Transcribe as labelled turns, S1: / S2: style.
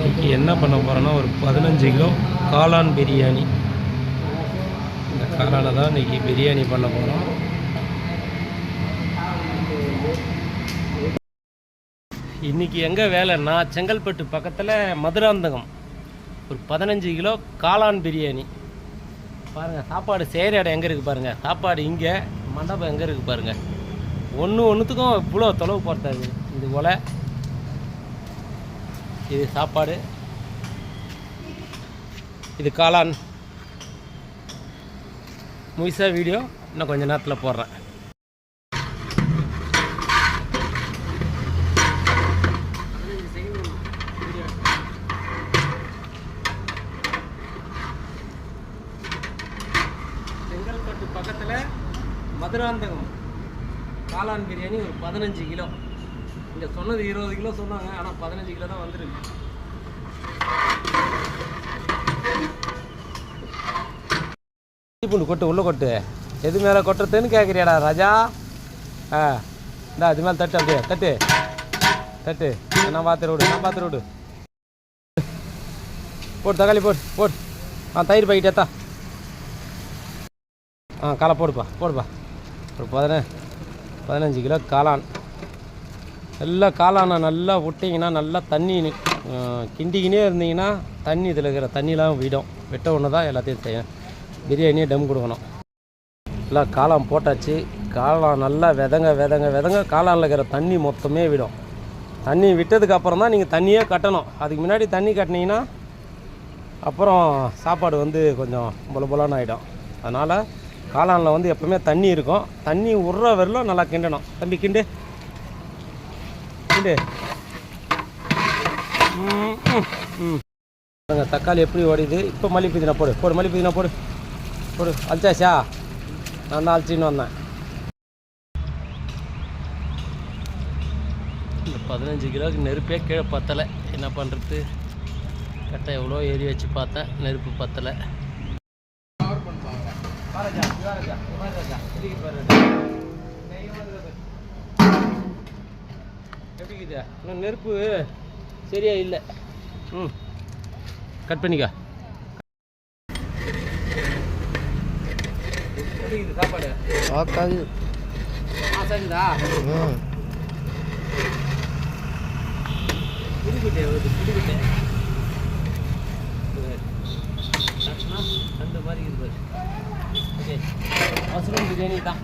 S1: இன்றைக்கி என்ன பண்ண போகிறோன்னா ஒரு 15 கிலோ காளான் பிரியாணி. இந்த காளானை தான் இன்றைக்கி பிரியாணி பண்ண போகிறோம். இன்றைக்கி எங்கே வேலைன்னா செங்கல்பட்டு பக்கத்தில் மதுராந்தகம் ஒரு 15 கிலோ காளான் பிரியாணி. பாருங்கள் சாப்பாடு செய்கிற இடம் எங்கே இருக்குது பாருங்கள். சாப்பாடு இங்கே, மண்டபம் எங்கே இருக்குது பாருங்கள். ஒன்றுத்துக்கும் இவ்வளோ தொலைவு போகிறது. இது போல் இது சாப்பாடு, இது காளான். முழுசாக வீடியோ இன்னும் கொஞ்சம் நேரத்தில் போடுறேன். செங்கல்பட்டு பக்கத்தில் மதுராந்தகம் காளான் பிரியாணி ஒரு 15 கிலோ. இங்கே சொன்னது 20 கிலோ சொன்னாங்க, ஆனால் 15 கிலோ தான் வந்துருக்கு. பூண்டு கொட்டு, உள்ளே கொட்டு. எது மேலே கொட்டுறதுன்னு கேட்குறியாடா ராஜா? இந்தா அது மேலே தட்டு, அப்படியே தட்டு தட்டு. நான் பார்த்துட்டு விடு. போடு தக்காளி போடு. தயிர் பாக்கெட் ஏத்தா. காலை போடுப்பா ஒரு 15 கிலோ காளான். நல்லா காளானை நல்லா விட்டிங்கன்னா நல்லா தண்ணி கிண்டிக்கினே இருந்தீங்கன்னா தண்ணி இதில் இருக்கிற தண்ணிலாம் விட்ட ஒன்று தான் எல்லாத்தையும் செய்யும். பிரியாணியை டம் கொடுக்கணும். நல்லா காளான் போட்டாச்சு. காளான் நல்லா விதங்க காளானில் இருக்கிற தண்ணி மொத்தமே விடும். தண்ணி விட்டதுக்கப்புறம் தான் நீங்கள் தண்ணியே கட்டணும். அதுக்கு முன்னாடி தண்ணி கட்டினீங்கன்னா அப்புறம் சாப்பாடு கொஞ்சம் பொலன்னு ஆகிடும். அதனால் காளானில் எப்போவுமே தண்ணி இருக்கும். தண்ணி உர்ற வரலும் நல்லா கிண்டணும். தம்பி கிண்டு. தக்காளி எப்படி ஓடிது. இப்போ மல்லி புதினா போடு. அழிச்சாச்சா? நான் தான் அழிச்சின்னு வந்தேன். இந்த 15 கிலோவுக்கு நெருப்பே கீழே பத்தலை. என்ன பண்ணுறது? கட்டை எவ்வளோ ஏறி வச்சு பார்த்தேன், நெருப்பு பத்தலை. எப்படிக்குது? இன்னும் நெருப்பு சரியா இல்லை. கட் பண்ணிக்க. எப்படிக்குது சாப்பாடு? சரிதா? புடிக்கிட்டே அந்த மாதிரி இருக்குது. ஓகே, மஷ்ரூம் பிரியாணி தான்.